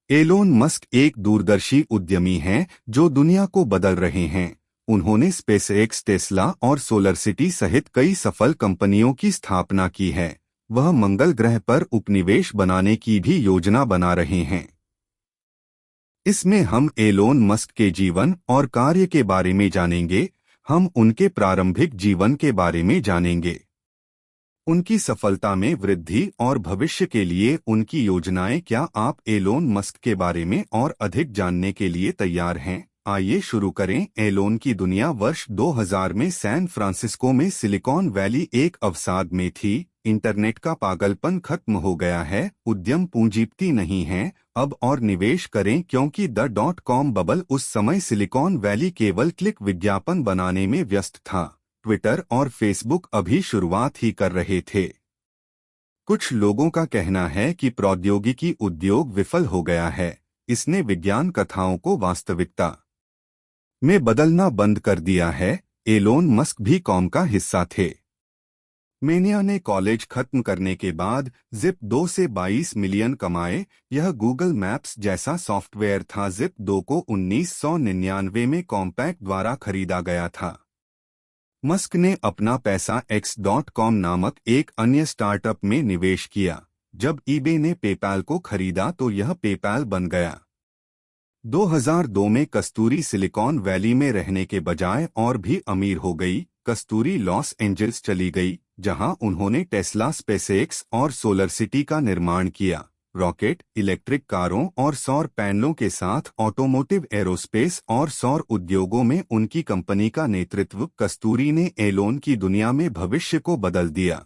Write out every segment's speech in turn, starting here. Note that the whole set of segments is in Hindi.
एलोन मस्क एक दूरदर्शी उद्यमी हैं जो दुनिया को बदल रहे हैं। उन्होंने स्पेसएक्स, टेस्ला और सोलर सिटी सहित कई सफल कंपनियों की स्थापना की है। वह मंगल ग्रह पर उपनिवेश बनाने की भी योजना बना रहे हैं। इसमें हम एलोन मस्क के जीवन और कार्य के बारे में जानेंगे। हम उनके प्रारंभिक जीवन के बारे में जानेंगे, उनकी सफलता में वृद्धि और भविष्य के लिए उनकी योजनाएं। क्या आप एलोन मस्क के बारे में और अधिक जानने के लिए तैयार हैं? आइए शुरू करें। एलोन की दुनिया वर्ष 2000 में सैन फ्रांसिस्को में सिलिकॉन वैली एक अवसाद में थी। इंटरनेट का पागलपन खत्म हो गया है। उद्यम पूंजीपति नहीं है अब और निवेश करें, क्योंकि .com बबल उस समय सिलिकॉन वैली केवल क्लिक विज्ञापन बनाने में व्यस्त था। ट्विटर और फेसबुक अभी शुरुआत ही कर रहे थे। कुछ लोगों का कहना है कि प्रौद्योगिकी उद्योग विफल हो गया है। इसने विज्ञान कथाओं को वास्तविकता में बदलना बंद कर दिया है। एलोन मस्क भी कॉम का हिस्सा थे। मेनिया ने कॉलेज खत्म करने के बाद जिप 2 से 22 मिलियन कमाए। यह गूगल मैप्स जैसा सॉफ्टवेयर था। जिप 2 को 1999 में कॉम्पैक्ट द्वारा खरीदा गया था। मस्क ने अपना पैसा X.com नामक एक अन्य स्टार्टअप में निवेश किया। जब ईबे ने पेपैल को खरीदा तो यह पेपैल बन गया। 2002 में कस्तूरी सिलिकॉन वैली में रहने के बजाय और भी अमीर हो गई। कस्तूरी लॉस एंजल्स चली गई, जहां उन्होंने टेस्ला, स्पेसएक्स और सोलर सिटी का निर्माण किया। रॉकेट, इलेक्ट्रिक कारों और सौर पैनलों के साथ ऑटोमोटिव, एरोस्पेस और सौर उद्योगों में उनकी कंपनी का नेतृत्व। कस्तूरी ने एलोन की दुनिया में भविष्य को बदल दिया।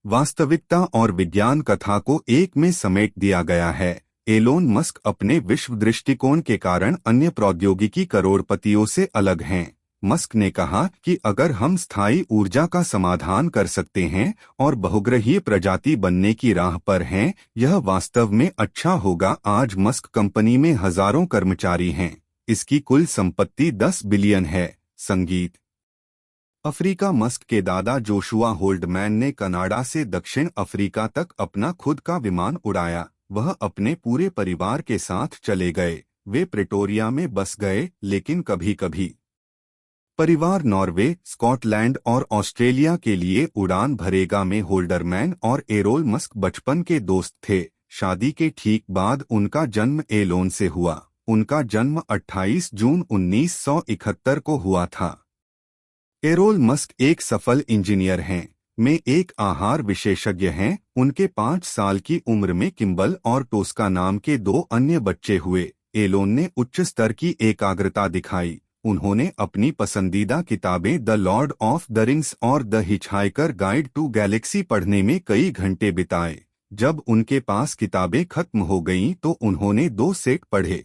वास्तविकता और विज्ञान कथा को एक में समेट दिया गया है। एलोन मस्क अपने विश्व दृष्टिकोण के कारण अन्य प्रौद्योगिकी करोड़पतियों से अलग हैं। मस्क ने कहा कि अगर हम स्थायी ऊर्जा का समाधान कर सकते हैं और बहुग्रहीय प्रजाति बनने की राह पर हैं, यह वास्तव में अच्छा होगा। आज मस्क कंपनी में हजारों कर्मचारी हैं। इसकी कुल संपत्ति 10 बिलियन है। संगीत अफ्रीका। मस्क के दादा जोशुआ होल्डमैन ने कनाडा से दक्षिण अफ्रीका तक अपना खुद का विमान उड़ाया। वह अपने पूरे परिवार के साथ चले गए। वे प्रेटोरिया में बस गए, लेकिन कभी कभी परिवार नॉर्वे, स्कॉटलैंड और ऑस्ट्रेलिया के लिए उड़ान भरेगा में। होल्डरमैन और एरोल मस्क बचपन के दोस्त थे। शादी के ठीक बाद उनका जन्म एलोन से हुआ। उनका जन्म 28 जून 1971 को हुआ था। एरोल मस्क एक सफल इंजीनियर हैं। में एक आहार विशेषज्ञ हैं। उनके 5 साल की उम्र में किम्बल और टोस्का नाम के 2 अन्य बच्चे हुए। एलोन ने उच्च स्तर की एकाग्रता दिखाई। उन्होंने अपनी पसंदीदा किताबें the Lord of the Rings और the Hitchhiker Guide to Galaxy पढ़ने में कई घंटे बिताए। जब उनके पास किताबें खत्म हो गईं तो उन्होंने 2 सेट पढ़े।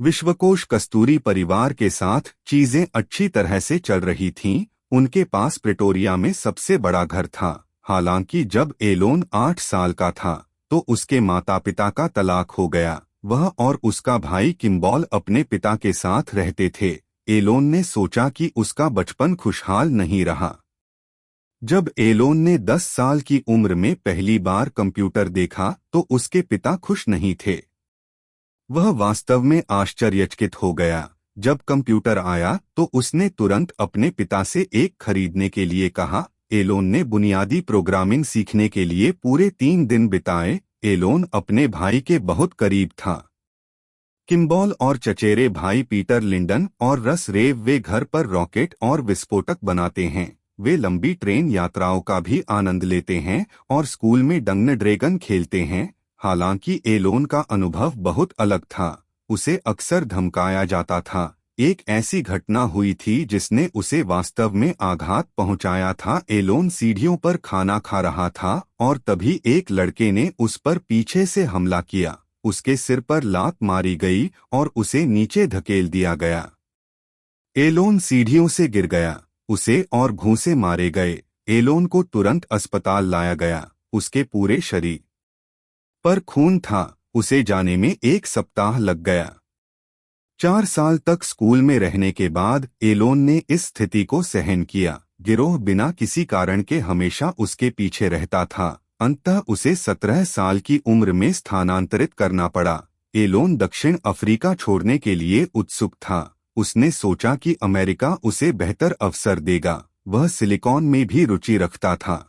विश्वकोश। कस्तूरी परिवार के साथ चीजें अच्छी तरह से चल रही थीं। उनके पास प्रेटोरिया में सबसे बड़ा घर था। हालांकि जब एलोन 8 साल का था तो उसके माता पिता का तलाक हो गया। वह और उसका भाई किम्बॉल अपने पिता के साथ रहते थे। एलोन ने सोचा कि उसका बचपन खुशहाल नहीं रहा। जब एलोन ने 10 साल की उम्र में पहली बार कंप्यूटर देखा तो उसके पिता खुश नहीं थे। वह वास्तव में आश्चर्यचकित हो गया। जब कंप्यूटर आया तो उसने तुरंत अपने पिता से एक खरीदने के लिए कहा। एलोन ने बुनियादी प्रोग्रामिंग सीखने के लिए पूरे 3 दिन बिताए। एलोन अपने भाई के बहुत करीब था। किम्बॉल और चचेरे भाई पीटर लिंडन और रस रेव वे घर पर रॉकेट और विस्फोटक बनाते हैं। वे लंबी ट्रेन यात्राओं का भी आनंद लेते हैं और स्कूल में डंगन ड्रैगन खेलते हैं। हालांकि एलोन का अनुभव बहुत अलग था। उसे अक्सर धमकाया जाता था। एक ऐसी घटना हुई थी जिसने उसे वास्तव में आघात पहुंचाया था। एलोन सीढ़ियों पर खाना खा रहा था और तभी एक लड़के ने उस पर पीछे से हमला किया। उसके सिर पर लात मारी गई और उसे नीचे धकेल दिया गया। एलोन सीढ़ियों से गिर गया। उसे और घूंसे मारे गए। एलोन को तुरंत अस्पताल लाया गया। उसके पूरे शरीर पर खून था। उसे जाने में 1 सप्ताह लग गया। 4 साल तक स्कूल में रहने के बाद एलोन ने इस स्थिति को सहन किया। गिरोह बिना किसी कारण के हमेशा उसके पीछे रहता था। अंततः उसे 17 साल की उम्र में स्थानांतरित करना पड़ा। एलोन दक्षिण अफ्रीका छोड़ने के लिए उत्सुक था। उसने सोचा कि अमेरिका उसे बेहतर अवसर देगा। वह सिलिकॉन में भी रुचि रखता था।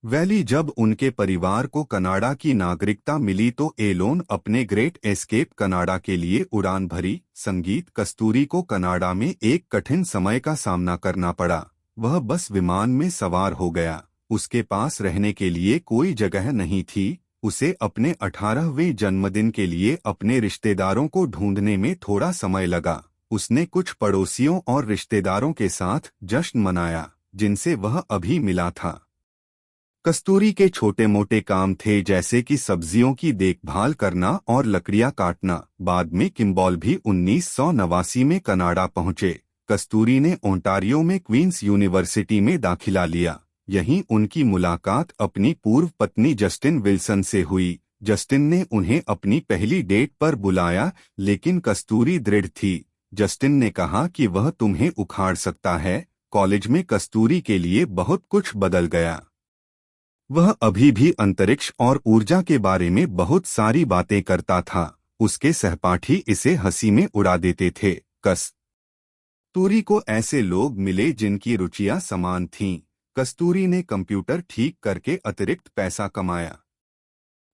वैली जब उनके परिवार को कनाडा की नागरिकता मिली तो एलोन अपने ग्रेट एस्केप कनाडा के लिए उड़ान भरी। संगीत कस्तूरी को कनाडा में एक कठिन समय का सामना करना पड़ा। वह बस विमान में सवार हो गया। उसके पास रहने के लिए कोई जगह नहीं थी। उसे अपने 18वें जन्मदिन के लिए अपने रिश्तेदारों को ढूंढने में थोड़ा समय लगा। उसने कुछ पड़ोसियों और रिश्तेदारों के साथ जश्न मनाया जिनसे वह अभी मिला था। कस्तूरी के छोटे मोटे काम थे जैसे कि सब्जियों की देखभाल करना और लकड़ियां काटना। बाद में किम्बॉल भी 1989 में कनाडा पहुंचे। कस्तूरी ने ओंटारियो में क्वींस यूनिवर्सिटी में दाखिला लिया। यहीं उनकी मुलाकात अपनी पूर्व पत्नी जस्टिन विल्सन से हुई। जस्टिन ने उन्हें अपनी पहली डेट पर बुलाया लेकिन कस्तूरी दृढ़ थी। जस्टिन ने कहा कि वह तुम्हें उखाड़ सकता है। कॉलेज में कस्तूरी के लिए बहुत कुछ बदल गया। वह अभी भी अंतरिक्ष और ऊर्जा के बारे में बहुत सारी बातें करता था। उसके सहपाठी इसे हंसी में उड़ा देते थे। कस्तूरी को ऐसे लोग मिले जिनकी रुचियां समान थीं। कस्तूरी ने कंप्यूटर ठीक करके अतिरिक्त पैसा कमाया।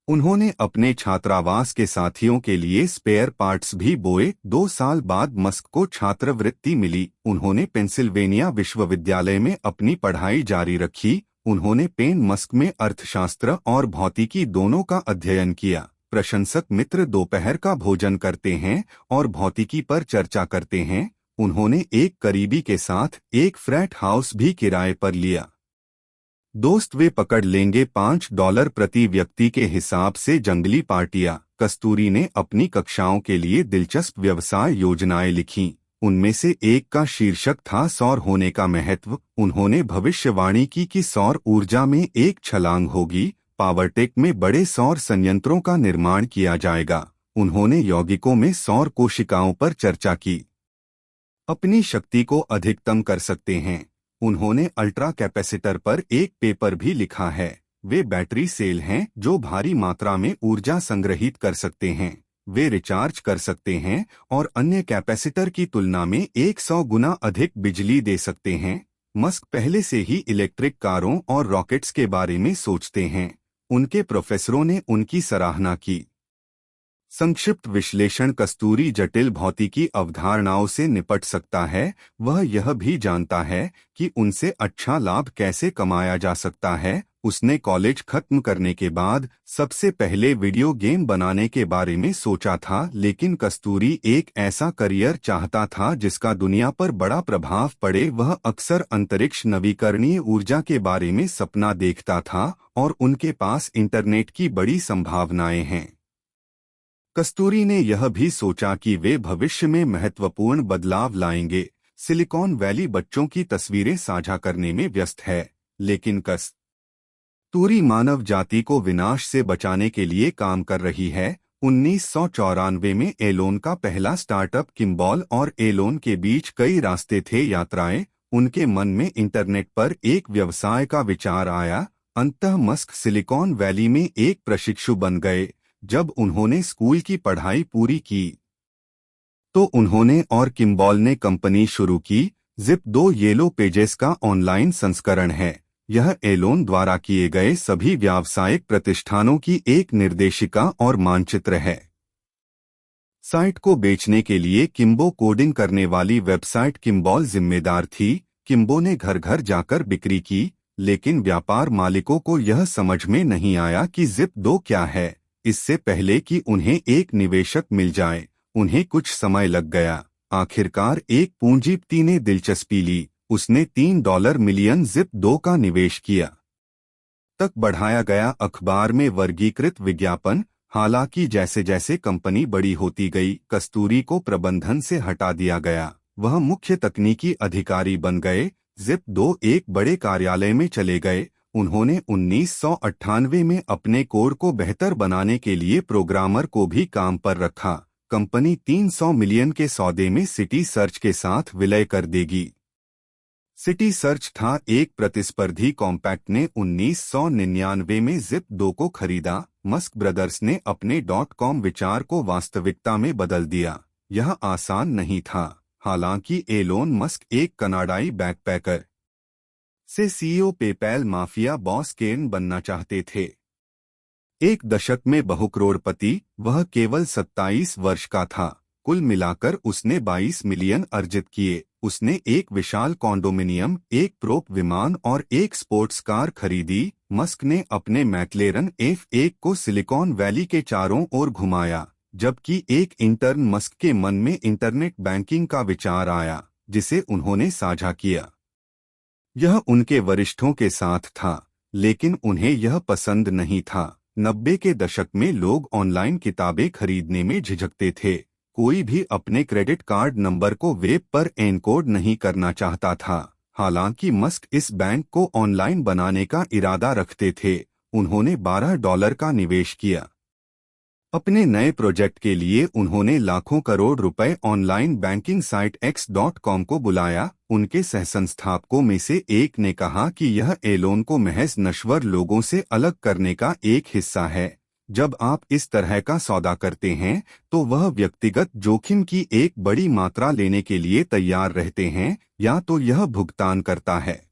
उन्होंने अपने छात्रावास के साथियों के लिए स्पेयर पार्ट्स भी बोए। 2 साल बाद मस्क को छात्रवृत्ति मिली। उन्होंने पेंसिल्वेनिया विश्वविद्यालय में अपनी पढ़ाई जारी रखी। उन्होंने पेन मस्क में अर्थशास्त्र और भौतिकी दोनों का अध्ययन किया। प्रशंसक मित्र दोपहर का भोजन करते हैं और भौतिकी पर चर्चा करते हैं। उन्होंने एक करीबी के साथ एक फ्लैट हाउस भी किराए पर लिया। दोस्त वे पकड़ लेंगे $5 प्रति व्यक्ति के हिसाब से जंगली पार्टियां। कस्तूरी ने अपनी कक्षाओं के लिए दिलचस्प व्यवसाय योजनाएं लिखीं। उनमें से एक का शीर्षक था सौर होने का महत्व। उन्होंने भविष्यवाणी की कि सौर ऊर्जा में एक छलांग होगी। पावरटेक में बड़े सौर संयंत्रों का निर्माण किया जाएगा। उन्होंने यौगिकों में सौर कोशिकाओं पर चर्चा की। अपनी शक्ति को अधिकतम कर सकते हैं। उन्होंने अल्ट्रा कैपेसिटर पर एक पेपर भी लिखा है। वे बैटरी सेल हैं जो भारी मात्रा में ऊर्जा संग्रहित कर सकते हैं। वे रिचार्ज कर सकते हैं और अन्य कैपेसिटर की तुलना में 100 गुना अधिक बिजली दे सकते हैं। मस्क पहले से ही इलेक्ट्रिक कारों और रॉकेट्स के बारे में सोचते हैं। उनके प्रोफेसरों ने उनकी सराहना की। संक्षिप्त विश्लेषण कस्तूरी जटिल भौतिकी अवधारणाओं से निपट सकता है। वह यह भी जानता है कि उनसे अच्छा लाभ कैसे कमाया जा सकता है। उसने कॉलेज खत्म करने के बाद सबसे पहले वीडियो गेम बनाने के बारे में सोचा था, लेकिन कस्तूरी एक ऐसा करियर चाहता था जिसका दुनिया पर बड़ा प्रभाव पड़े। वह अक्सर अंतरिक्ष नवीकरणीय ऊर्जा के बारे में सपना देखता था और उनके पास इंटरनेट की बड़ी संभावनाएं हैं। कस्तूरी ने यह भी सोचा कि वे भविष्य में महत्वपूर्ण बदलाव लाएंगे। सिलिकॉन वैली बच्चों की तस्वीरें साझा करने में व्यस्त है, लेकिन कस्तूरी मानव जाति को विनाश से बचाने के लिए काम कर रही है। 1994 में एलोन का पहला स्टार्टअप किम्बॉल और एलोन के बीच कई रास्ते थे यात्राएं। उनके मन में इंटरनेट पर एक व्यवसाय का विचार आया। अंततः मस्क सिलिकॉन वैली में एक प्रशिक्षु बन गए। जब उन्होंने स्कूल की पढ़ाई पूरी की तो उन्होंने और किम्बॉल ने कंपनी शुरू की। जिप 2 येलो पेजेस का ऑनलाइन संस्करण है। यह एलोन द्वारा किए गए सभी व्यावसायिक प्रतिष्ठानों की एक निर्देशिका और मानचित्र है। साइट को बेचने के लिए किम्बो कोडिंग करने वाली वेबसाइट किम्बॉल जिम्मेदार थी। किम्बो ने घर घर जाकर बिक्री की, लेकिन व्यापार मालिकों को यह समझ में नहीं आया कि जिप 2 क्या है। इससे पहले कि उन्हें एक निवेशक मिल जाए, उन्हें कुछ समय लग गया। आखिरकार एक पूंजीपति ने दिलचस्पी ली। उसने $3 मिलियन जिप 2 का निवेश किया। तक बढ़ाया गया अखबार में वर्गीकृत विज्ञापन। हालांकि जैसे जैसे कंपनी बड़ी होती गई, कस्तूरी को प्रबंधन से हटा दिया गया। वह मुख्य तकनीकी अधिकारी बन गए। जिप 2 एक बड़े कार्यालय में चले गए। उन्होंने 1998 में अपने कोड को बेहतर बनाने के लिए प्रोग्रामर को भी काम पर रखा। कंपनी $300 मिलियन के सौदे में सिटी सर्च के साथ विलय कर देगी। सिटी सर्च था एक प्रतिस्पर्धी कॉम्पैक्ट ने 1999 में जिप 2 को खरीदा। मस्क ब्रदर्स ने अपने .com विचार को वास्तविकता में बदल दिया। यह आसान नहीं था। हालांकि एलोन मस्क एक कनाडाई बैकपैकर से सीईओ पेपैल माफिया बॉस केन बनना चाहते थे। एक दशक में बहुकरोड़पति, वह केवल 27 वर्ष का था। कुल मिलाकर उसने 22 मिलियन अर्जित किए। उसने एक विशाल कॉन्डोमिनियम, एक प्रोप विमान और एक स्पोर्ट्स कार खरीदी। मस्क ने अपने मैक्लेरन F1 को सिलिकॉन वैली के चारों ओर घुमाया, जबकि एक इंटर्न मस्क के मन में इंटरनेट बैंकिंग का विचार आया, जिसे उन्होंने साझा किया। यह उनके वरिष्ठों के साथ था, लेकिन उन्हें यह पसंद नहीं था। 90 के दशक में लोग ऑनलाइन किताबें खरीदने में झिझकते थे। कोई भी अपने क्रेडिट कार्ड नंबर को वेब पर एनकोड नहीं करना चाहता था। हालांकि मस्क इस बैंक को ऑनलाइन बनाने का इरादा रखते थे। उन्होंने $12 का निवेश किया। अपने नए प्रोजेक्ट के लिए उन्होंने लाखों करोड़ रुपए ऑनलाइन बैंकिंग साइट X.com को बुलाया। उनके सहसंस्थापकों में से एक ने कहा कि यह एलोन को महज नश्वर लोगों से अलग करने का एक हिस्सा है। जब आप इस तरह का सौदा करते हैं तो वह व्यक्तिगत जोखिम की एक बड़ी मात्रा लेने के लिए तैयार रहते हैं। या तो यह भुगतान करता है,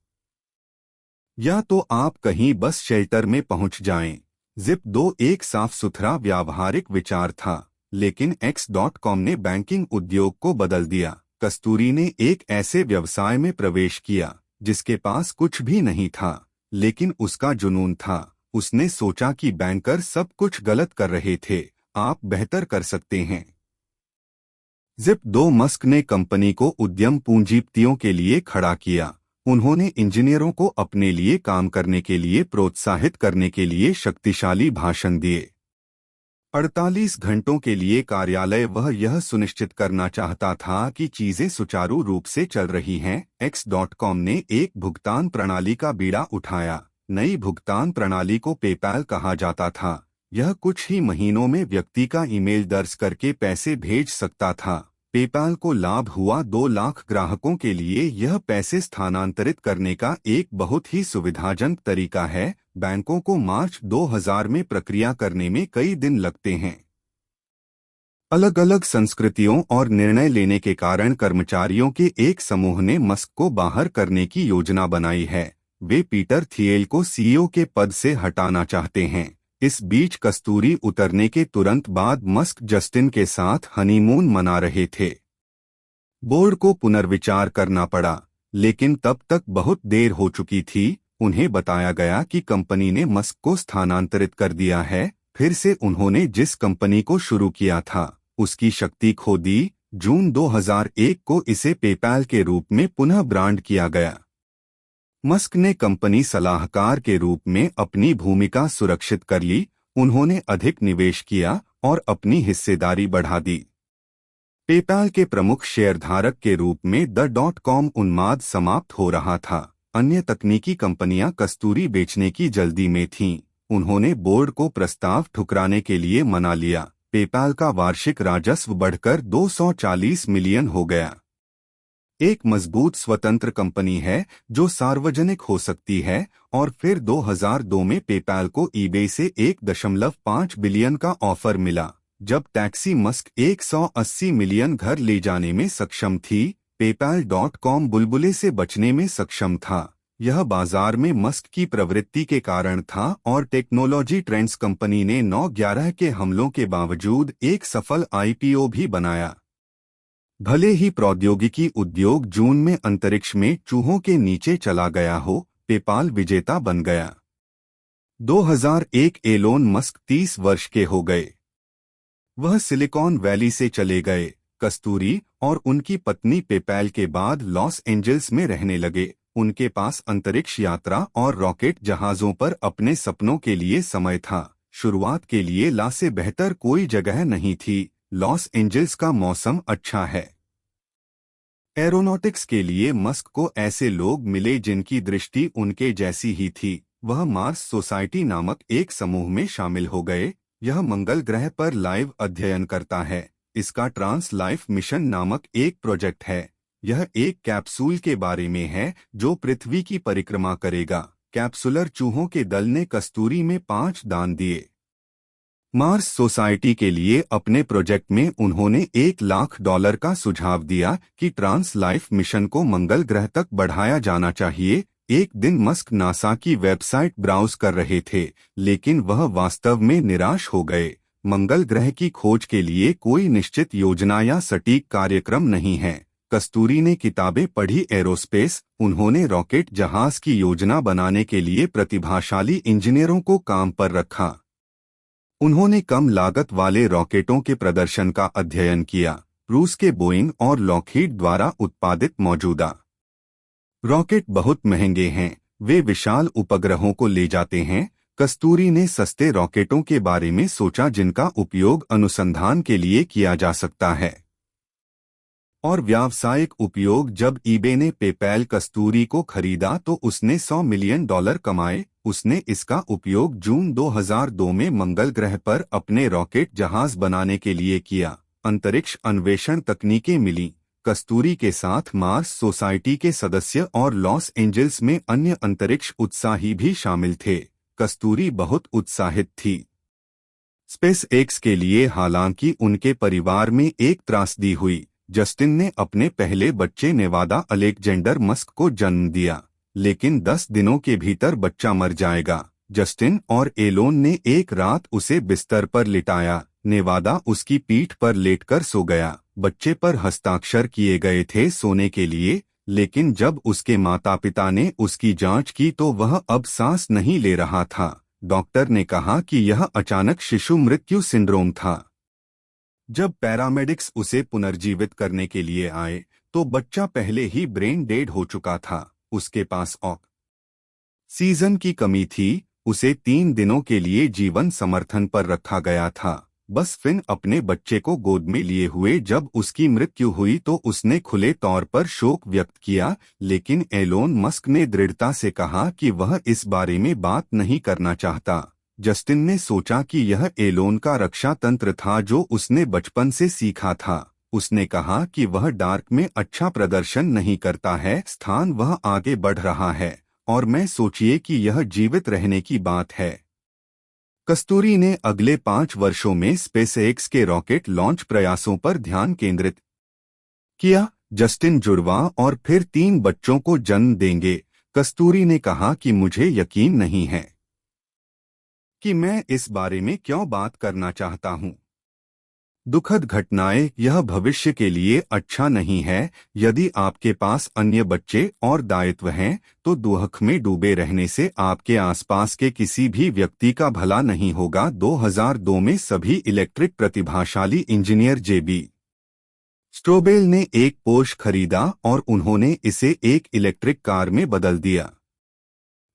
या तो आप कहीं बस शेल्टर में पहुंच जाएं। जिप 2 एक साफ सुथरा व्यावहारिक विचार था, लेकिन X.com ने बैंकिंग उद्योग को बदल दिया। कस्तूरी ने एक ऐसे व्यवसाय में प्रवेश किया जिसके पास कुछ भी नहीं था, लेकिन उसका जुनून था। उसने सोचा कि बैंकर सब कुछ गलत कर रहे थे, आप बेहतर कर सकते हैं। जिप 2 मस्क ने कंपनी को उद्यम पूंजीपतियों के लिए खड़ा किया। उन्होंने इंजीनियरों को अपने लिए काम करने के लिए प्रोत्साहित करने के लिए शक्तिशाली भाषण दिए। 48 घंटों के लिए कार्यालय वह यह सुनिश्चित करना चाहता था कि चीजें सुचारू रूप से चल रही हैं। X.com ने एक भुगतान प्रणाली का बीड़ा उठाया। नई भुगतान प्रणाली को पेपैल कहा जाता था। यह कुछ ही महीनों में व्यक्ति का ईमेल दर्ज करके पैसे भेज सकता था। पेपैल को लाभ हुआ। 2 लाख ग्राहकों के लिए यह पैसे स्थानांतरित करने का एक बहुत ही सुविधाजनक तरीका है। बैंकों को मार्च 2000 में प्रक्रिया करने में कई दिन लगते हैं। अलग अलग संस्कृतियों और निर्णय लेने के कारण कर्मचारियों के एक समूह ने मस्क को बाहर करने की योजना बनाई है। वे पीटर थिएल को सीईओ के पद से हटाना चाहते हैं। इस बीच कस्तूरी उतरने के तुरंत बाद मस्क जस्टिन के साथ हनीमून मना रहे थे। बोर्ड को पुनर्विचार करना पड़ा, लेकिन तब तक बहुत देर हो चुकी थी। उन्हें बताया गया कि कंपनी ने मस्क को स्थानांतरित कर दिया है। फिर से उन्होंने जिस कंपनी को शुरू किया था उसकी शक्ति खो दी। जून 2001 को इसे पेपैल के रूप में पुनः ब्रांड किया गया। मस्क ने कंपनी सलाहकार के रूप में अपनी भूमिका सुरक्षित कर ली। उन्होंने अधिक निवेश किया और अपनी हिस्सेदारी बढ़ा दी। पेपैल के प्रमुख शेयरधारक के रूप में .com उन्माद समाप्त हो रहा था। अन्य तकनीकी कंपनियां कस्तूरी बेचने की जल्दी में थीं। उन्होंने बोर्ड को प्रस्ताव ठुकराने के लिए मना लिया। पेपैल का वार्षिक राजस्व बढ़कर 240 मिलियन हो गया। एक मजबूत स्वतंत्र कंपनी है जो सार्वजनिक हो सकती है। और फिर 2002 में पेपैल को ईबे से 1.5 बिलियन का ऑफर मिला। जब टैक्सी मस्क 180 मिलियन घर ले जाने में सक्षम थी, पेपैल.com बुलबुले से बचने में सक्षम था। यह बाजार में मस्क की प्रवृत्ति के कारण था और टेक्नोलॉजी ट्रेंड्स कंपनी ने 9/11 के हमलों के बावजूद एक सफल आईपीओ भी बनाया। भले ही प्रौद्योगिकी उद्योग जून में अंतरिक्ष में चूहों के नीचे चला गया हो, पेपाल विजेता बन गया। 2001 एलोन मस्क 30 वर्ष के हो गए। वह सिलिकॉन वैली से चले गए। कस्तूरी और उनकी पत्नी पेपैल के बाद लॉस एंजल्स में रहने लगे। उनके पास अंतरिक्ष यात्रा और रॉकेट जहाज़ों पर अपने सपनों के लिए समय था। शुरुआत के लिए ला से बेहतर कोई जगह नहीं थी। लॉस एंजल्स का मौसम अच्छा है। एरोनॉटिक्स के लिए मस्क को ऐसे लोग मिले जिनकी दृष्टि उनके जैसी ही थी। वह मार्स सोसाइटी नामक एक समूह में शामिल हो गए। यह मंगल ग्रह पर लाइव अध्ययन करता है। इसका ट्रांस लाइफ मिशन नामक एक प्रोजेक्ट है। यह एक कैप्सूल के बारे में है जो पृथ्वी की परिक्रमा करेगा। कैप्सुलर चूहों के दल ने कस्तूरी में 5 दान दिए। मार्स सोसाइटी के लिए अपने प्रोजेक्ट में उन्होंने $1 लाख का सुझाव दिया कि ट्रांस लाइफ मिशन को मंगल ग्रह तक बढ़ाया जाना चाहिए। एक दिन मस्क नासा की वेबसाइट ब्राउज कर रहे थे, लेकिन वह वास्तव में निराश हो गए। मंगल ग्रह की खोज के लिए कोई निश्चित योजना या सटीक कार्यक्रम नहीं है। कस्तूरी ने किताबें पढ़ी एरोस्पेस। उन्होंने रॉकेट जहाज की योजना बनाने के लिए प्रतिभाशाली इंजीनियरों को काम पर रखा। उन्होंने कम लागत वाले रॉकेटों के प्रदर्शन का अध्ययन किया। रूस के बोइंग और लॉकहीड द्वारा उत्पादित मौजूदा रॉकेट बहुत महंगे हैं, वे विशाल उपग्रहों को ले जाते हैं। कस्तूरी ने सस्ते रॉकेटों के बारे में सोचा जिनका उपयोग अनुसंधान के लिए किया जा सकता है और व्यावसायिक उपयोग। जब ईबे ने पेपैल कस्तूरी को खरीदा तो उसने $100 मिलियन कमाए। उसने इसका उपयोग जून 2002 में मंगल ग्रह पर अपने रॉकेट जहाज बनाने के लिए किया। अंतरिक्ष अन्वेषण तकनीकें मिली। कस्तूरी के साथ मार्स सोसाइटी के सदस्य और लॉस एंजल्स में अन्य अंतरिक्ष उत्साही भी शामिल थे। कस्तूरी बहुत उत्साहित थी स्पेस एक्स के लिए, हालांकि उनके परिवार में एक त्रासदी हुई। जस्टिन ने अपने पहले बच्चे नेवादा अलेक्जेंडर मस्क को जन्म दिया, लेकिन 10 दिनों के भीतर बच्चा मर जाएगा। जस्टिन और एलोन ने एक रात उसे बिस्तर पर लिटाया। नेवादा उसकी पीठ पर लेटकर सो गया। बच्चे पर हस्ताक्षर किए गए थे सोने के लिए, लेकिन जब उसके माता पिता ने उसकी जांच की तो वह अब सांस नहीं ले रहा था। डॉक्टर ने कहा कि यह अचानक शिशु मृत्यु सिंड्रोम था। जब पैरामेडिक्स उसे पुनर्जीवित करने के लिए आए तो बच्चा पहले ही ब्रेन डेड हो चुका था। उसके पास ऑक्सीजन की कमी थी। उसे 3 दिनों के लिए जीवन समर्थन पर रखा गया था। बस फिन अपने बच्चे को गोद में लिए हुए जब उसकी मृत्यु हुई तो उसने खुले तौर पर शोक व्यक्त किया, लेकिन एलोन मस्क ने दृढ़ता से कहा कि वह इस बारे में बात नहीं करना चाहता। जस्टिन ने सोचा कि यह एलोन का रक्षा तंत्र था जो उसने बचपन से सीखा था। उसने कहा कि वह डार्क में अच्छा प्रदर्शन नहीं करता है, स्थान वह आगे बढ़ रहा है, और मैं सोचिए कि यह जीवित रहने की बात है। कस्तूरी ने अगले 5 वर्षों में स्पेसएक्स के रॉकेट लॉन्च प्रयासों पर ध्यान केंद्रित किया। जस्टिन जुड़वा और फिर 3 बच्चों को जन्म देंगे। कस्तूरी ने कहा कि मुझे यकीन नहीं है कि मैं इस बारे में क्यों बात करना चाहता हूं। दुखद घटनाएं, यह भविष्य के लिए अच्छा नहीं है। यदि आपके पास अन्य बच्चे और दायित्व हैं तो दुख में डूबे रहने से आपके आसपास के किसी भी व्यक्ति का भला नहीं होगा। 2002 में सभी इलेक्ट्रिक प्रतिभाशाली इंजीनियर जेबी स्ट्रोबेल ने एक पोर्श खरीदा और उन्होंने इसे एक इलेक्ट्रिक कार में बदल दिया।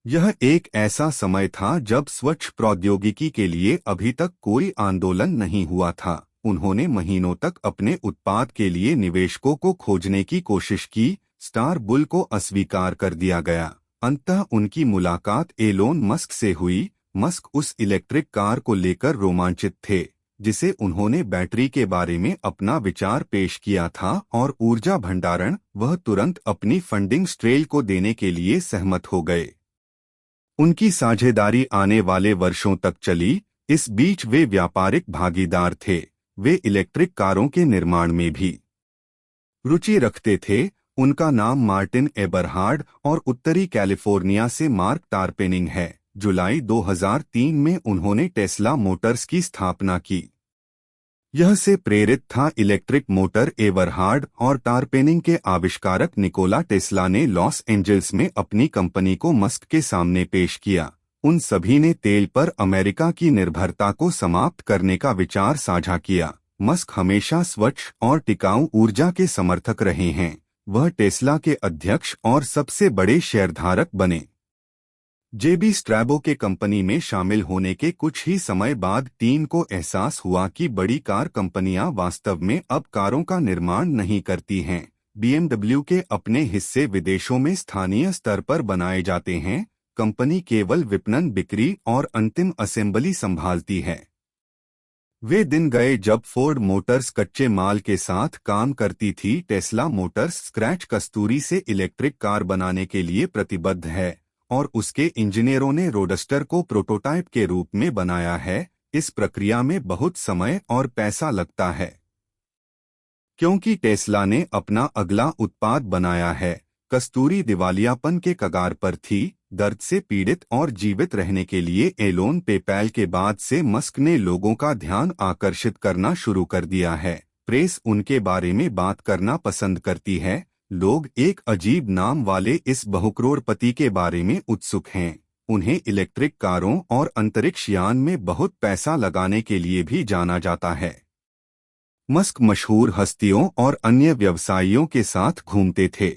यह एक ऐसा समय था जब स्वच्छ प्रौद्योगिकी के लिए अभी तक कोई आंदोलन नहीं हुआ था। उन्होंने महीनों तक अपने उत्पाद के लिए निवेशकों को खोजने की कोशिश की। स्टार बुल को अस्वीकार कर दिया गया। अंततः उनकी मुलाकात एलोन मस्क से हुई। मस्क उस इलेक्ट्रिक कार को लेकर रोमांचित थे जिसे उन्होंने बैटरी के बारे में अपना विचार पेश किया था और ऊर्जा भंडारण। वह तुरंत अपनी फंडिंग स्ट्रेल को देने के लिए सहमत हो गए। उनकी साझेदारी आने वाले वर्षों तक चली। इस बीच वे व्यापारिक भागीदार थे। वे इलेक्ट्रिक कारों के निर्माण में भी रुचि रखते थे। उनका नाम मार्टिन एबरहार्ड और उत्तरी कैलिफोर्निया से मार्क टारपेनिंग है। जुलाई 2003 में उन्होंने टेस्ला मोटर्स की स्थापना की। यह से प्रेरित था इलेक्ट्रिक मोटर। एबरहार्ड और टारपेनिंग के आविष्कारक निकोला टेस्ला ने लॉस एंजल्स में अपनी कंपनी को मस्क के सामने पेश किया। उन सभी ने तेल पर अमेरिका की निर्भरता को समाप्त करने का विचार साझा किया। मस्क हमेशा स्वच्छ और टिकाऊ ऊर्जा के समर्थक रहे हैं। वह टेस्ला के अध्यक्ष और सबसे बड़े शेयरधारक बने। जेबी स्ट्रैबो के कंपनी में शामिल होने के कुछ ही समय बाद टीम को एहसास हुआ कि बड़ी कार कंपनियां वास्तव में अब कारों का निर्माण नहीं करती हैं। BMW के अपने हिस्से विदेशों में स्थानीय स्तर पर बनाए जाते हैं। कंपनी केवल विपणन, बिक्री और अंतिम असेंबली संभालती है। वे दिन गए जब फोर्ड मोटर्स कच्चे माल के साथ काम करती थी। टेस्ला मोटर्स स्क्रैच कस्तूरी से इलेक्ट्रिक कार बनाने के लिए प्रतिबद्ध है और उसके इंजीनियरों ने रोडस्टर को प्रोटोटाइप के रूप में बनाया है। इस प्रक्रिया में बहुत समय और पैसा लगता है क्योंकि टेस्ला ने अपना अगला उत्पाद बनाया है। कस्तूरी दिवालियापन के कगार पर थी। दर्द से पीड़ित और जीवित रहने के लिए एलोन पेपैल के बाद से मस्क ने लोगों का ध्यान आकर्षित करना शुरू कर दिया है। प्रेस उनके बारे में बात करना पसंद करती है। लोग एक अजीब नाम वाले इस बहुकरोड़पति के बारे में उत्सुक हैं। उन्हें इलेक्ट्रिक कारों और अंतरिक्ष यान में बहुत पैसा लगाने के लिए भी जाना जाता है। मस्क मशहूर हस्तियों और अन्य व्यवसायियों के साथ घूमते थे।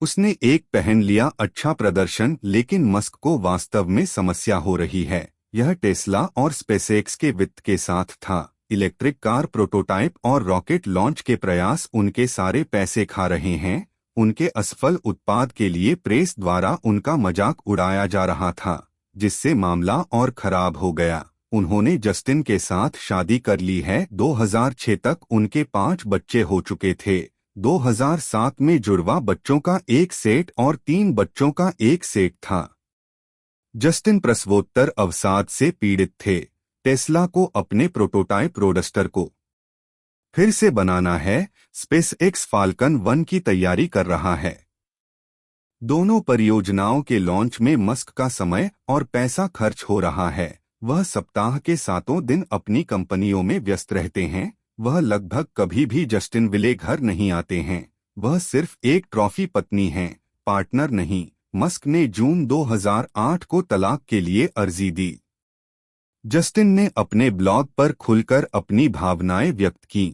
उसने एक पहन लिया अच्छा प्रदर्शन, लेकिन मस्क को वास्तव में समस्या हो रही है। यह टेस्ला और स्पेसएक्स के वित्त के साथ था। इलेक्ट्रिक कार प्रोटोटाइप और रॉकेट लॉन्च के प्रयास उनके सारे पैसे खा रहे हैं। उनके असफल उत्पाद के लिए प्रेस द्वारा उनका मजाक उड़ाया जा रहा था, जिससे मामला और खराब हो गया। उन्होंने जस्टिन के साथ शादी कर ली है। 2006 तक उनके 5 बच्चे हो चुके थे। 2007 में जुड़वा बच्चों का एक सेट और 3 बच्चों का एक सेट था। जस्टिन प्रसवोत्तर अवसाद से पीड़ित थे। टेस्ला को अपने प्रोटोटाइप रोडस्टर को फिर से बनाना है। स्पेसएक्स फाल्कन 1 की तैयारी कर रहा है। दोनों परियोजनाओं के लॉन्च में मस्क का समय और पैसा खर्च हो रहा है। वह सप्ताह के 7 दिन अपनी कंपनियों में व्यस्त रहते हैं। वह लगभग कभी भी जस्टिनविले घर नहीं आते हैं। वह सिर्फ एक ट्रॉफी पत्नी हैं, पार्टनर नहीं। मस्क ने जून 2008 को तलाक के लिए अर्जी दी। जस्टिन ने अपने ब्लॉग पर खुलकर अपनी भावनाएं व्यक्त की।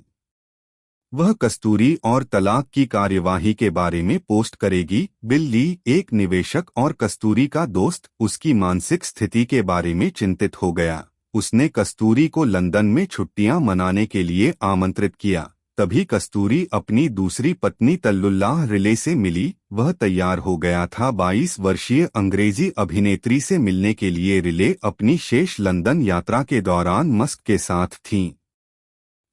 वह कस्तूरी और तलाक की कार्यवाही के बारे में पोस्ट करेगी। बिल ली, एक निवेशक और कस्तूरी का दोस्त, उसकी मानसिक स्थिति के बारे में चिंतित हो गया। उसने कस्तूरी को लंदन में छुट्टियां मनाने के लिए आमंत्रित किया। तभी कस्तूरी अपनी दूसरी पत्नी तल्लुल्लाह रिले से मिली। वह तैयार हो गया था 22 वर्षीय अंग्रेजी अभिनेत्री से मिलने के लिए। रिले अपनी शेष लंदन यात्रा के दौरान मस्क के साथ थीं।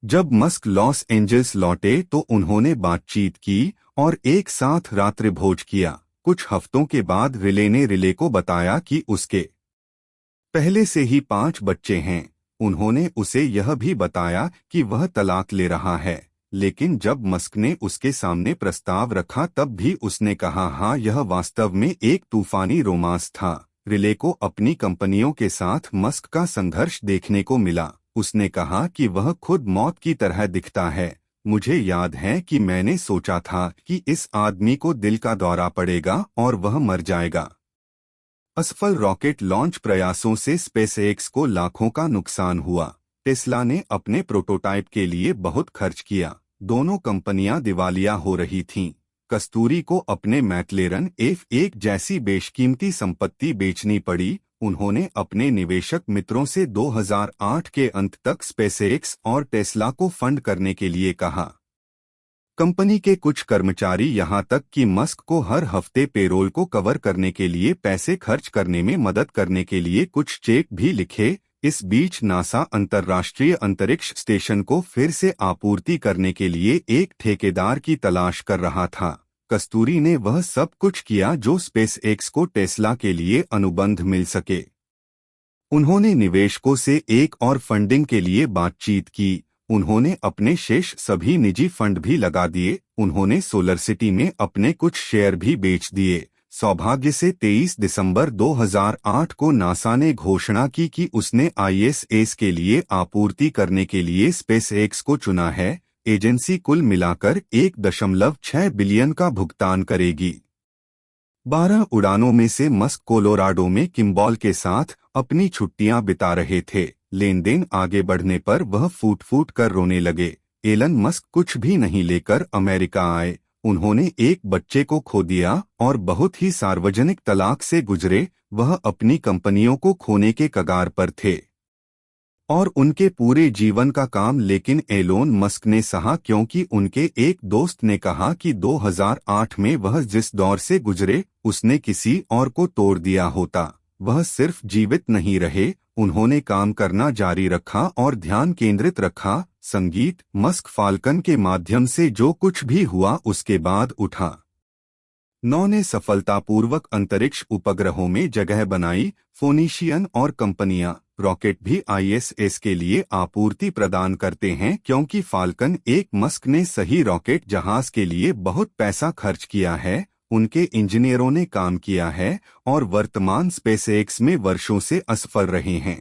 जब मस्क लॉस एंजल्स लौटे तो उन्होंने बातचीत की और एक साथ रात्रिभोज किया। कुछ हफ्तों के बाद रिले ने रिले को बताया कि उसके पहले से ही 5 बच्चे हैं। उन्होंने उसे यह भी बताया कि वह तलाक ले रहा है, लेकिन जब मस्क ने उसके सामने प्रस्ताव रखा तब भी उसने कहा हाँ। यह वास्तव में एक तूफानी रोमांस था। रिले को अपनी कंपनियों के साथ मस्क का संघर्ष देखने को मिला। उसने कहा कि वह खुद मौत की तरह दिखता है। मुझे याद है कि मैंने सोचा था कि इस आदमी को दिल का दौरा पड़ेगा और वह मर जाएगा। असफल रॉकेट लॉन्च प्रयासों से स्पेसएक्स को लाखों का नुकसान हुआ। टेस्ला ने अपने प्रोटोटाइप के लिए बहुत खर्च किया। दोनों कंपनियां दिवालिया हो रही थीं। कस्तूरी को अपने मैक्लेरन F1 जैसी बेशकीमती संपत्ति बेचनी पड़ी। उन्होंने अपने निवेशक मित्रों से 2008 के अंत तक स्पेसएक्स और टेस्ला को फंड करने के लिए कहा। कंपनी के कुछ कर्मचारी यहां तक कि मस्क को हर हफ्ते पेरोल को कवर करने के लिए पैसे खर्च करने में मदद करने के लिए कुछ चेक भी लिखे। इस बीच नासा अंतर्राष्ट्रीय अंतरिक्ष स्टेशन को फिर से आपूर्ति करने के लिए एक ठेकेदार की तलाश कर रहा था। कस्तूरी ने वह सब कुछ किया जो स्पेसएक्स को टेस्ला के लिए अनुबंध मिल सके। उन्होंने निवेशकों से एक और फंडिंग के लिए बातचीत की। उन्होंने अपने शेष सभी निजी फंड भी लगा दिए। उन्होंने सोलर सिटी में अपने कुछ शेयर भी बेच दिए। सौभाग्य से 23 दिसंबर 2008 को नासा ने घोषणा की कि उसने ISS के लिए आपूर्ति करने के लिए स्पेसएक्स को चुना है। एजेंसी कुल मिलाकर 1.6 बिलियन का भुगतान करेगी। 12 उड़ानों में से मस्क कोलोराडो में किम्बॉल के साथ अपनी छुट्टियां बिता रहे थे। लेन देन आगे बढ़ने पर वह फूट फूट कर रोने लगे। एलन मस्क कुछ भी नहीं लेकर अमेरिका आए। उन्होंने एक बच्चे को खो दिया और बहुत ही सार्वजनिक तलाक से गुजरे। वह अपनी कंपनियों को खोने के कगार पर थे और उनके पूरे जीवन का काम। लेकिन एलोन मस्क ने सहा क्योंकि उनके एक दोस्त ने कहा कि 2008 में वह जिस दौर से गुजरे उसने किसी और को तोड़ दिया होता। वह सिर्फ जीवित नहीं रहे, उन्होंने काम करना जारी रखा और ध्यान केंद्रित रखा। संगीत मस्क फाल्कन के माध्यम से जो कुछ भी हुआ उसके बाद उठा। नौ ने सफलतापूर्वक अंतरिक्ष उपग्रहों में जगह बनाई। फोनीशियन और कंपनियां रॉकेट भी आईएसएस के लिए आपूर्ति प्रदान करते हैं क्योंकि फाल्कन एक मस्क ने सही रॉकेट जहाज के लिए बहुत पैसा खर्च किया है, उनके इंजीनियरों ने काम किया है और वर्तमान स्पेसएक्स में वर्षों से असफल रहे हैं।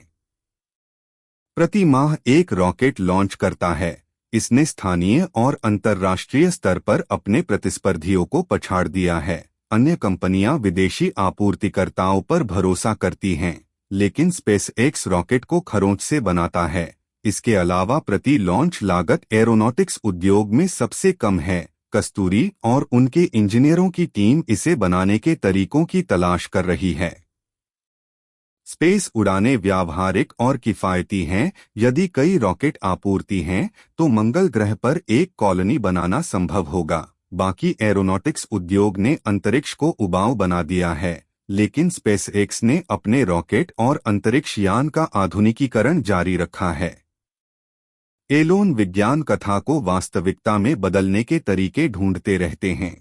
प्रति माह एक रॉकेट लॉन्च करता है। इसने स्थानीय और अंतर्राष्ट्रीय स्तर पर अपने प्रतिस्पर्धियों को पछाड़ दिया है। अन्य कंपनियां विदेशी आपूर्तिकर्ताओं पर भरोसा करती हैं, लेकिन स्पेसएक्स रॉकेट को खरोंच से बनाता है। इसके अलावा प्रति लॉन्च लागत एरोनॉटिक्स उद्योग में सबसे कम है। कस्तूरी और उनके इंजीनियरों की टीम इसे बनाने के तरीकों की तलाश कर रही है। स्पेस उड़ानें व्यावहारिक और किफायती हैं। यदि कई रॉकेट आपूर्ति हैं तो मंगल ग्रह पर एक कॉलोनी बनाना संभव होगा। बाकी एरोनॉटिक्स उद्योग ने अंतरिक्ष को उबाऊ बना दिया है, लेकिन स्पेसएक्स ने अपने रॉकेट और अंतरिक्ष यान का आधुनिकीकरण जारी रखा है। एलोन विज्ञान कथा को वास्तविकता में बदलने के तरीके ढूंढते रहते हैं।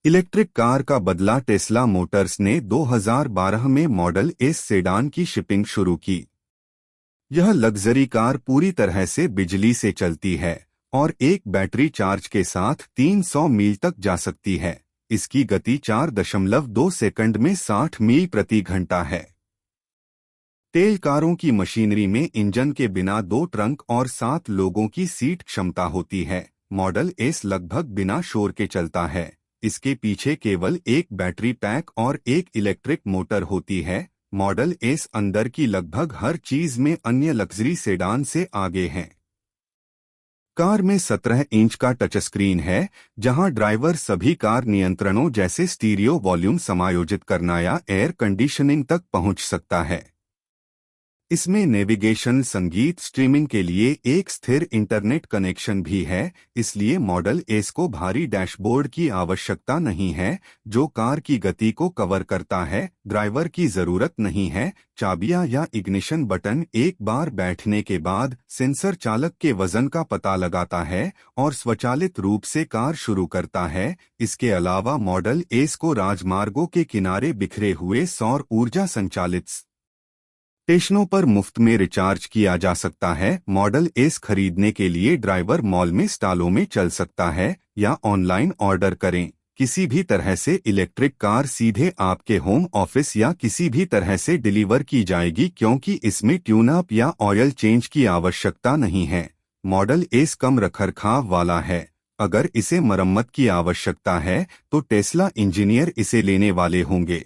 इलेक्ट्रिक कार का बदला टेस्ला मोटर्स ने 2012 में मॉडल एस सेडान की शिपिंग शुरू की। यह लग्जरी कार पूरी तरह से बिजली से चलती है और एक बैटरी चार्ज के साथ 300 मील तक जा सकती है। इसकी गति 4.2 सेकंड में 60 मील प्रति घंटा है। तेल कारों की मशीनरी में इंजन के बिना 2 ट्रंक और 7 लोगों की सीट क्षमता होती है। मॉडल एस लगभग बिना शोर के चलता है। इसके पीछे केवल एक बैटरी पैक और एक इलेक्ट्रिक मोटर होती है। मॉडल एस अंदर की लगभग हर चीज में अन्य लग्जरी सेडान से आगे है। कार में 17 इंच का टच स्क्रीन है, जहां ड्राइवर सभी कार नियंत्रणों जैसे स्टीरियो वॉल्यूम समायोजित करना या एयर कंडीशनिंग तक पहुंच सकता है। इसमें नेविगेशन, संगीत स्ट्रीमिंग के लिए एक स्थिर इंटरनेट कनेक्शन भी है, इसलिए मॉडल एस को भारी डैशबोर्ड की आवश्यकता नहीं है जो कार की गति को कवर करता है। ड्राइवर की जरूरत नहीं है। चाबियां या इग्निशन बटन एक बार बैठने के बाद सेंसर चालक के वजन का पता लगाता है और स्वचालित रूप से कार शुरू करता है। इसके अलावा मॉडल एस को राजमार्गों के किनारे बिखरे हुए सौर ऊर्जा संचालित स्टेशनों पर मुफ्त में रिचार्ज किया जा सकता है। मॉडल एस खरीदने के लिए ड्राइवर मॉल में स्टॉलों में चल सकता है या ऑनलाइन ऑर्डर करें। किसी भी तरह से इलेक्ट्रिक कार सीधे आपके होम ऑफिस या किसी भी तरह से डिलीवर की जाएगी क्योंकि इसमें ट्यून अप या ऑयल चेंज की आवश्यकता नहीं है। मॉडल एस कम रखरखाव वाला है। अगर इसे मरम्मत की आवश्यकता है तो टेस्ला इंजीनियर इसे लेने वाले होंगे।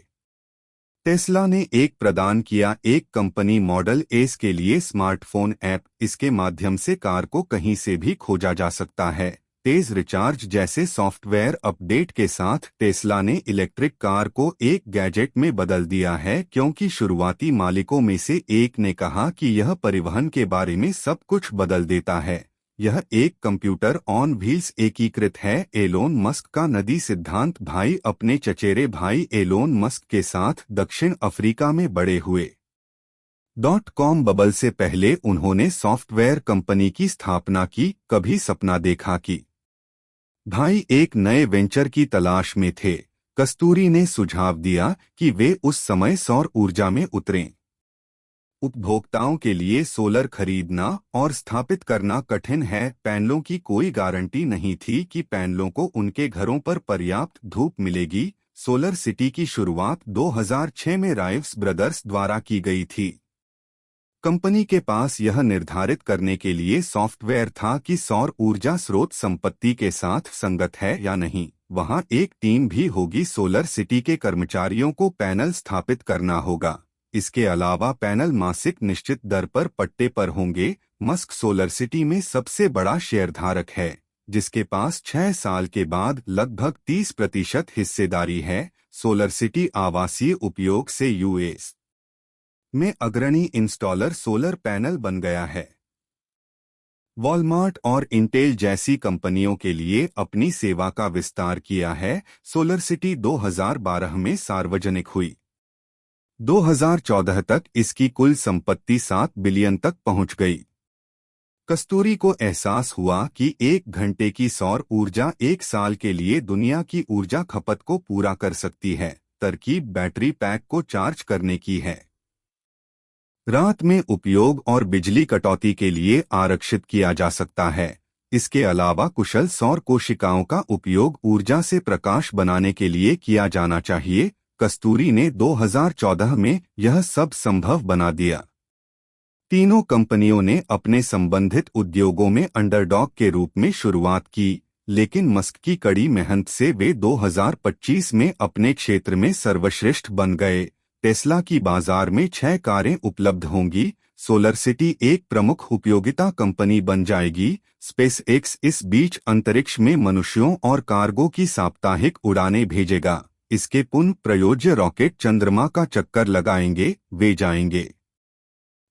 टेस्ला ने प्रदान किया एक कंपनी मॉडल एस के लिए स्मार्टफोन ऐप। इसके माध्यम से कार को कहीं से भी खोजा जा सकता है। तेज रिचार्ज जैसे सॉफ्टवेयर अपडेट के साथ टेस्ला ने इलेक्ट्रिक कार को एक गैजेट में बदल दिया है, क्योंकि शुरुआती मालिकों में से एक ने कहा कि यह परिवहन के बारे में सब कुछ बदल देता है। यह एक कंप्यूटर ऑन व्हील्स एकीकृत है। एलोन मस्क का नदी सिद्धांत भाई अपने चचेरे भाई एलोन मस्क के साथ दक्षिण अफ्रीका में बड़े हुए। .com बबल से पहले उन्होंने सॉफ्टवेयर कंपनी की स्थापना की। कभी सपना देखा कि भाई एक नए वेंचर की तलाश में थे। कस्तूरी ने सुझाव दिया कि वे उस समय सौर ऊर्जा में उतरें। उपभोक्ताओं के लिए सोलर खरीदना और स्थापित करना कठिन है। पैनलों की कोई गारंटी नहीं थी कि पैनलों को उनके घरों पर पर्याप्त धूप मिलेगी। सोलर सिटी की शुरुआत 2006 में राइव्स ब्रदर्स द्वारा की गई थी। कंपनी के पास यह निर्धारित करने के लिए सॉफ्टवेयर था कि सौर ऊर्जा स्रोत संपत्ति के साथ संगत है या नहीं। वहां एक टीम भी होगी। सोलर सिटी के कर्मचारियों को पैनल स्थापित करना होगा। इसके अलावा पैनल मासिक निश्चित दर पर पट्टे पर होंगे। मस्क सोलर सिटी में सबसे बड़ा शेयरधारक है, जिसके पास 6 साल के बाद लगभग 30% हिस्सेदारी है। सोलर सिटी आवासीय उपयोग से यूएस में अग्रणी इंस्टॉलर सोलर पैनल बन गया है। वॉलमार्ट और इंटेल जैसी कंपनियों के लिए अपनी सेवा का विस्तार किया है। सोलर सिटी 2012 में सार्वजनिक हुई। 2014 तक इसकी कुल संपत्ति 7 बिलियन तक पहुंच गई। कस्तूरी को एहसास हुआ कि 1 घंटे की सौर ऊर्जा 1 साल के लिए दुनिया की ऊर्जा खपत को पूरा कर सकती है। तरकीब बैटरी पैक को चार्ज करने की है। रात में उपयोग और बिजली कटौती के लिए आरक्षित किया जा सकता है। इसके अलावा कुशल सौर कोशिकाओं का उपयोग ऊर्जा से प्रकाश बनाने के लिए किया जाना चाहिए। कस्तूरी ने 2014 में यह सब संभव बना दिया। तीनों कंपनियों ने अपने संबंधित उद्योगों में अंडरडॉग के रूप में शुरुआत की, लेकिन मस्क की कड़ी मेहनत से वे 2025 में अपने क्षेत्र में सर्वश्रेष्ठ बन गए। टेस्ला की बाजार में 6 कारें उपलब्ध होंगी। सोलर सिटी एक प्रमुख उपयोगिता कंपनी बन जाएगी। स्पेसएक्स इस बीच अंतरिक्ष में मनुष्यों और कार्गो की साप्ताहिक उड़ानें भेजेगा। इसके पुनः प्रयोज्य रॉकेट चंद्रमा का चक्कर लगाएंगे। वे जाएंगे,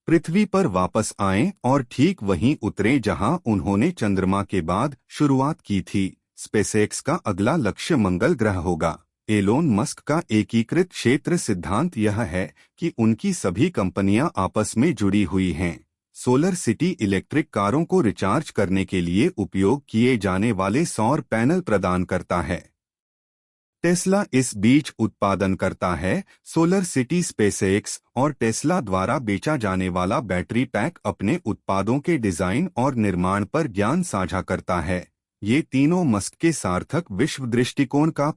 पृथ्वी पर वापस आएं और ठीक वहीं उतरें जहां उन्होंने चंद्रमा के बाद शुरुआत की थी। स्पेसएक्स का अगला लक्ष्य मंगल ग्रह होगा। एलोन मस्क का एकीकृत क्षेत्र सिद्धांत यह है कि उनकी सभी कंपनियां आपस में जुड़ी हुई हैं। सोलर सिटी इलेक्ट्रिक कारों को रिचार्ज करने के लिए उपयोग किए जाने वाले सौर पैनल प्रदान करता है। टेस्ला इस बीच उत्पादन करता है। सोलर सिटी स्पेसएक्स और टेस्ला द्वारा बेचा जाने वाला बैटरी पैक अपने उत्पादों के डिजाइन और निर्माण पर ज्ञान साझा करता है। ये तीनों मस्क के सार्थक विश्व दृष्टिकोण का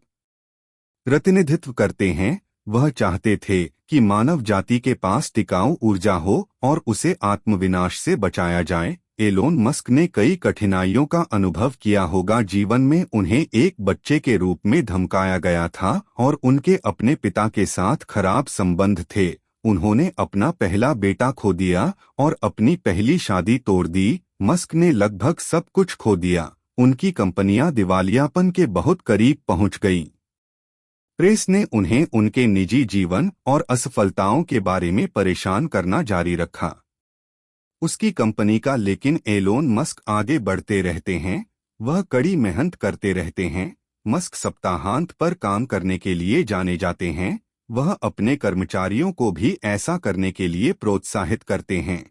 प्रतिनिधित्व करते हैं। वह चाहते थे कि मानव जाति के पास टिकाऊ ऊर्जा हो और उसे आत्मविनाश से बचाया जाए। एलोन मस्क ने कई कठिनाइयों का अनुभव किया होगा। जीवन में उन्हें एक बच्चे के रूप में धमकाया गया था और उनके अपने पिता के साथ खराब संबंध थे। उन्होंने अपना पहला बेटा खो दिया और अपनी पहली शादी तोड़ दी। मस्क ने लगभग सब कुछ खो दिया। उनकी कंपनियां दिवालियापन के बहुत करीब पहुंच गईं। प्रेस ने उन्हें उनके निजी जीवन और असफलताओं के बारे में परेशान करना जारी रखा। उसकी कंपनी का लेकिन एलोन मस्क आगे बढ़ते रहते हैं। वह कड़ी मेहनत करते रहते हैं। मस्क सप्ताहांत पर काम करने के लिए जाने जाते हैं। वह अपने कर्मचारियों को भी ऐसा करने के लिए प्रोत्साहित करते हैं।